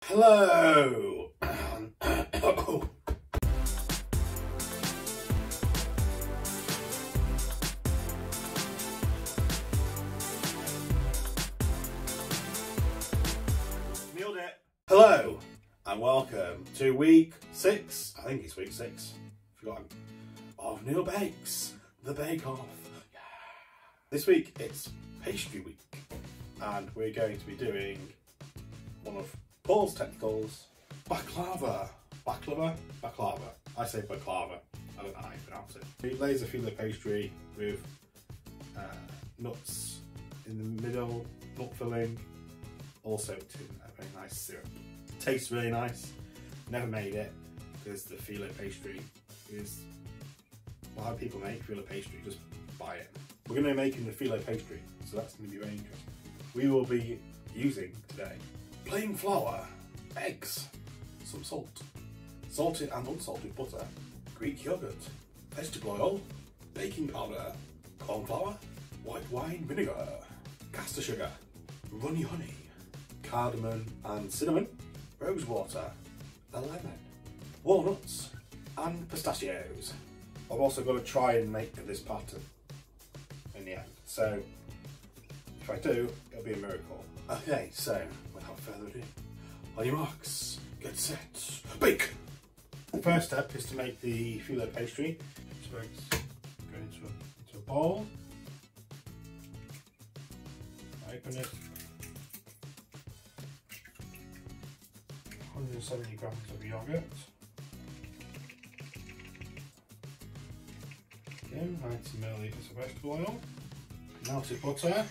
Hello! Nailed it! Hello and welcome to week 6, I think it's week 6, forgotten, of Neil Bakes, the Bake Off. Yeah. This week it's pastry week and we're going to be doing one of Paul's technicals, baklava. Baklava? I say baklava. I don't know how you pronounce it. Laser filo pastry with nuts in the middle, nut filling, also to a very nice syrup. Tastes really nice. Never made it because the filo pastry is, well, how people make filo pastry, just buy it. We're going to be making the filo pastry, so that's going to be very interesting. We will be using today plain flour, eggs, some salt, salted and unsalted butter, Greek yogurt, vegetable oil, baking powder, corn flour, white wine vinegar, caster sugar, runny honey, cardamom and cinnamon, rose water, a lemon, walnuts and pistachios. I've also got to try and make this pattern in the end, so if I do, it'll be a miracle. Okay, so without further ado, on your marks, get set, bake! The first step is to make the filo pastry. So it's going into a bowl. Open it. 170 grams of yogurt. Again, 90 millilitres of vegetable oil. Melted butter.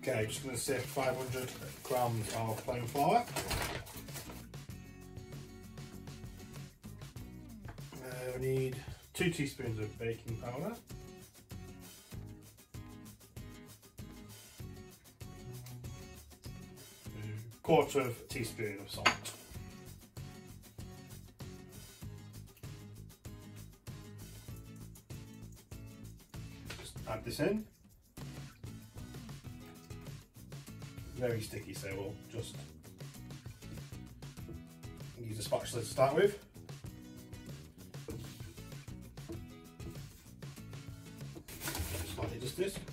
Okay, I'm just going to sift 500 grams of plain flour. We need 2 teaspoons of baking powder. A quarter of a teaspoon of salt. Just add this in. Very sticky, so we'll just use a spatula to start with. Slightly just this. Just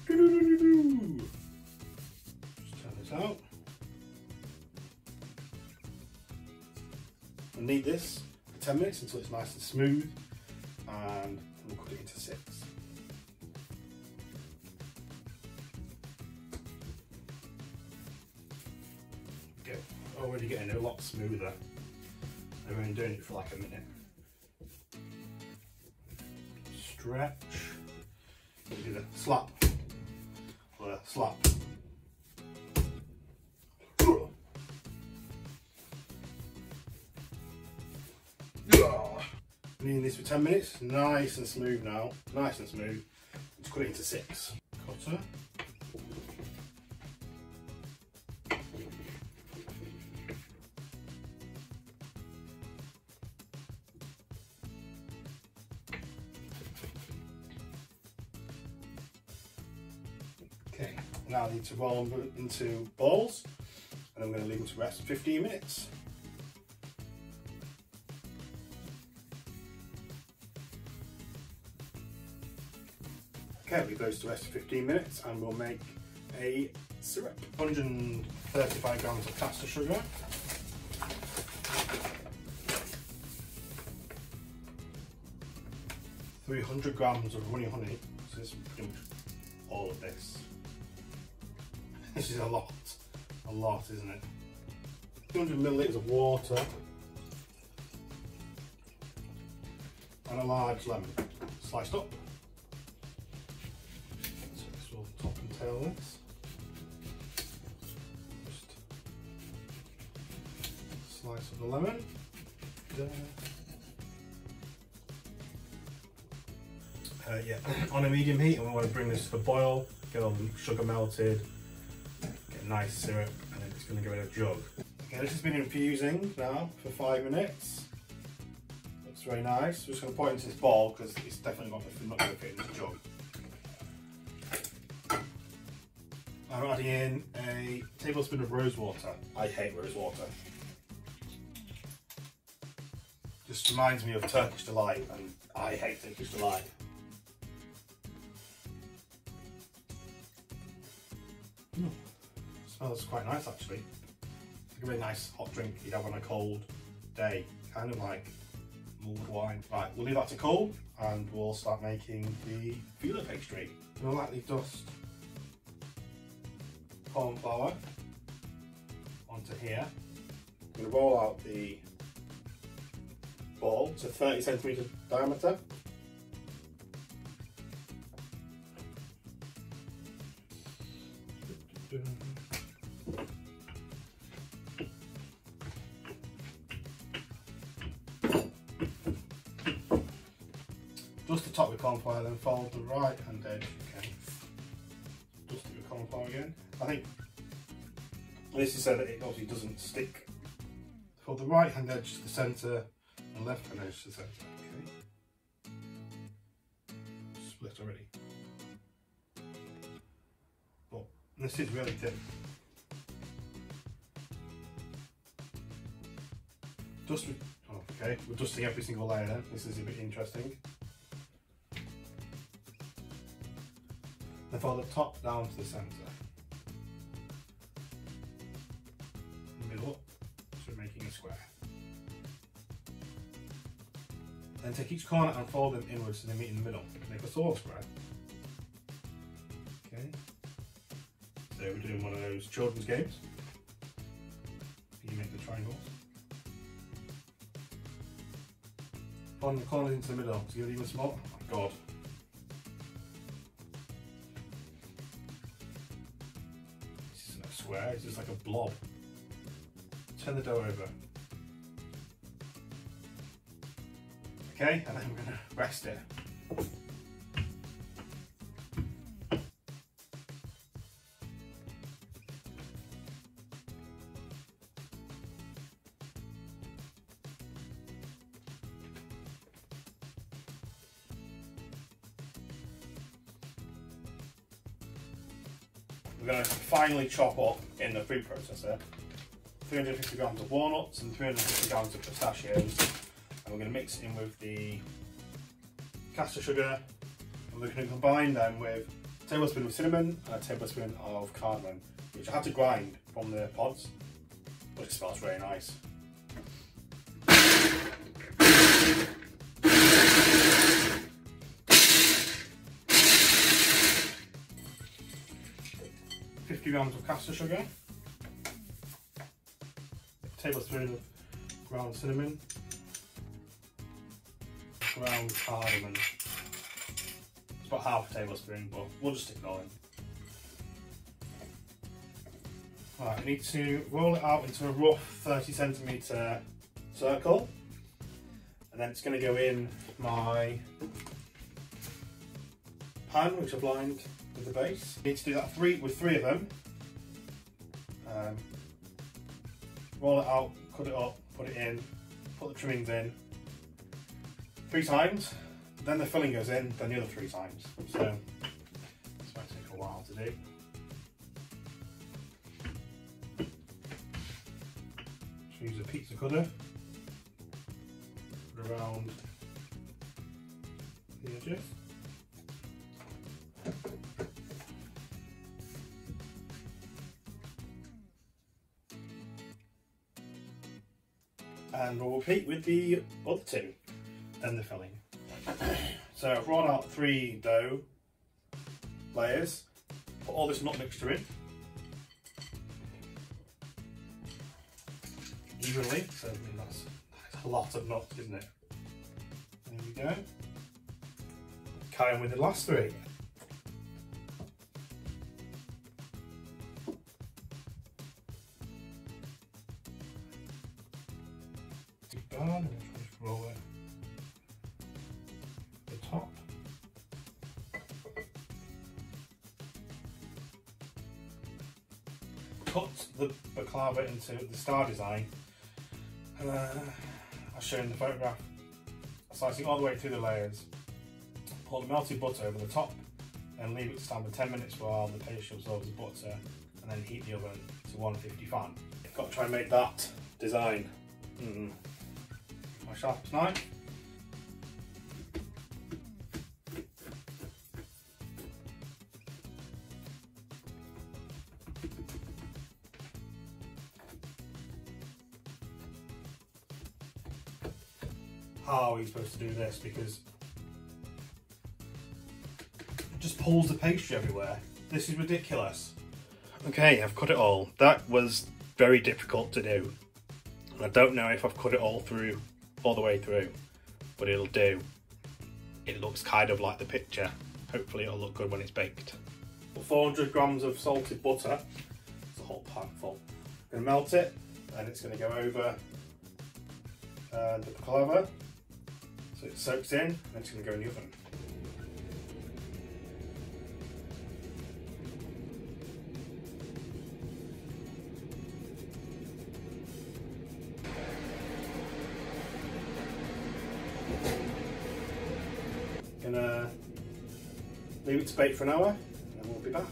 turn this out. We'll knead this for 10 minutes until it's nice and smooth, and we'll cut it into 6. Already getting a lot smoother. I've only doing it for like a minute. Stretch. We'll do the slap. Or a slap. Kneading this for 10 minutes. Nice and smooth now. Nice and smooth. Let's cut it into 6. Cutter. Okay, now I need to roll them into balls, and I'm going to leave them to rest for 15 minutes. Okay, leave those to rest for 15 minutes and we'll make a syrup. 135 grams of caster sugar. $300 grams of runny honey. So this is pretty much all of this. This is a lot, isn't it? 200 millilitres of water and a large lemon, sliced up. So this will top and tail this. Just slice of the lemon. Yeah, on a medium heat, and we want to bring this to a boil, get all the sugar melted, get a nice syrup, and then it's going to go in a jug. Okay, this has been infusing now for 5 minutes. looks very nice. I'm just going to pour it into this bowl because it's definitely not going to fit in this jug. I'm adding in a tablespoon of rose water. I hate rose water. Just reminds me of Turkish Delight, and I hate Turkish Delight. Smells quite nice actually. It's like a really nice hot drink you'd have on a cold day, kind of like mulled wine. Right, we'll leave that to cool and we'll start making the filo pastry. We'll lightly dust corn flour onto here. I'm going to roll out the ball to 30 centimetre diameter. Dust the top with corn flour, then fold the right hand edge. Okay. Dust it with corn flour again. I think this is so that it obviously doesn't stick. Fold the right hand edge to the centre and left hand edge to the centre. Okay. Split already. But this is really thin. Dust with, oh, okay, we're dusting every single layer then. This is a bit interesting. Then fold the top down to the centre. Middle up, so we're making a square. Then take each corner and fold them inwards so they meet in the middle. Make a sword square. Okay. So we're doing one of those children's games. You make the triangles. Fold the corners into the middle to get even smaller. Oh my god. This isn't a square, it's just like a blob. Turn the dough over. Okay, and then I'm going to rest it. We're going to finally chop up in the food processor 350 grams of walnuts and 350 grams of pistachios, and we're going to mix it in with the caster sugar, and we're going to combine them with a tablespoon of cinnamon and a tablespoon of cardamom, which I had to grind from the pods, but it smells really nice. Grams of caster sugar, a tablespoon of ground cinnamon, ground cardamom. It's about half a tablespoon, but we'll just stick it all in. Right, I need to roll it out into a rough 30 centimetre circle, and then it's going to go in my pan, which I've lined with the base. I need to do that with three of them. Roll it out, cut it up, put it in, put the trimmings in 3 times, then the filling goes in, then the other 3 times. So this might take a while to do. Just use a pizza cutter, put around the edges. And we'll repeat with the other 2, then the filling. So I've rolled out 3 dough layers, put all this nut mixture in evenly, so I mean, that's a lot of nuts, isn't it? There we go. Carry on with the last 3. And just roll it to the top. Cut the baklava into the star design, as shown in the photograph. slicing all the way through the layers. Pour the melted butter over the top and leave it to stand for 10 minutes while the pastry absorbs the butter, and then heat the oven to 150 fan. Got to try and make that design. My sharpest knife. How are we supposed to do this? Because it just pulls the pastry everywhere. This is ridiculous. Okay, I've cut it all. That was very difficult to do. And I don't know if I've cut it all the way through, but it'll do. It looks kind of like the picture. Hopefully it'll look good when it's baked. 400 grams of salted butter. It's a whole pan full. I'm gonna melt it, and it's gonna go over the baklava. So it soaks in, and it's going to go in the oven. Gonna leave it to bake for an hour, and then we'll be back.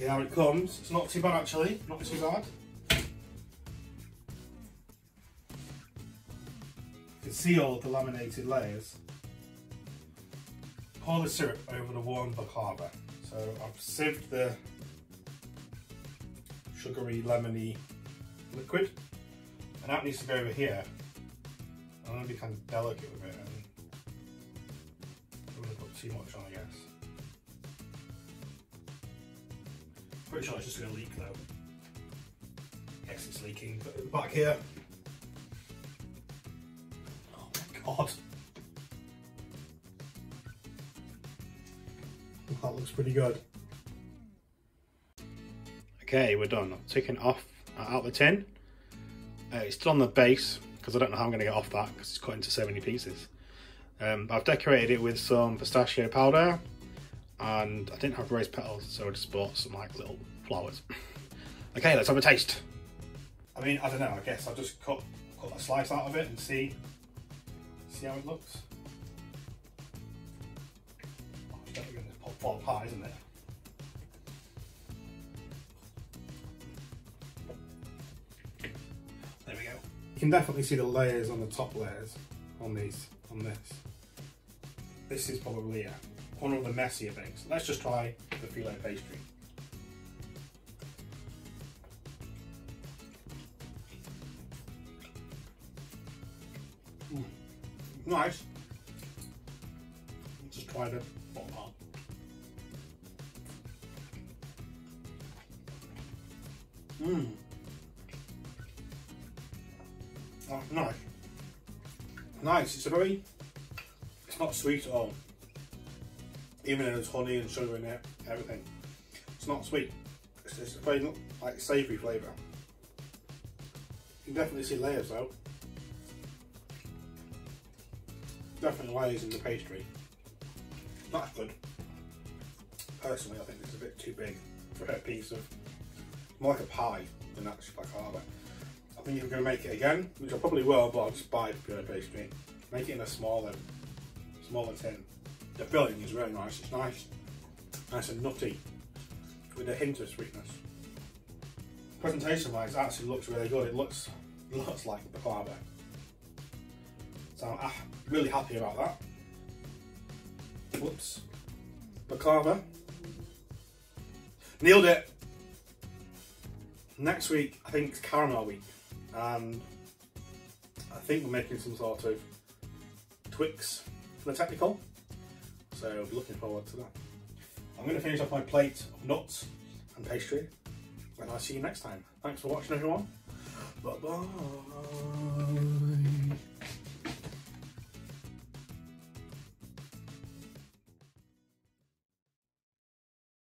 Yeah, how it comes. It's not too bad actually, not too bad. You can see all of the laminated layers. Pour the syrup over the warm baklava. So I've sieved the sugary lemony liquid, and that needs to go over here. I'm going to be kind of delicate with it, and I'm going to put too much on, I guess. Pretty sure it's just going to leak though. Yes, it's leaking. Put it back here. God. That looks pretty good. Okay, we're done. I've taken off out the tin. It's still on the base because I don't know how I'm going to get off that because it's cut into so many pieces. I've decorated it with some pistachio powder, and I didn't have rose petals, so I just bought some like little flowers. Okay, let's have a taste. I mean, I don't know. I guess I'll just cut a slice out of it and see how it looks. Oh, it's definitely going to fall apart, isn't it? There we go. You can definitely see the layers on the top layers on this. This is probably one of the messier bakes. Let's just try the filet pastry. Nice. Let's just try the bottom part. Oh, nice. Nice. It's not sweet at all. Even though there's honey and sugar in it, everything. It's not sweet. It's a very like savoury flavour. You can definitely see layers though. Definitely layers in the pastry. That's good. Personally, I think it's a bit too big for a piece of, more like a pie than actually baklava. I think if I'm going to make it again, which I probably will, but I'll just buy pure pastry. Make it in a smaller tin. The filling is really nice. It's nice and nutty with a hint of sweetness. Presentation-wise, it actually looks really good. It looks like baklava. So I'm really happy about that. Whoops. Baklava. Nailed it. Next week, I think it's caramel week. And I think we're making some sort of Twix for the technical. So I'll be looking forward to that. I'm going to finish off my plate of nuts and pastry. And I'll see you next time. Thanks for watching, everyone. Bye-bye.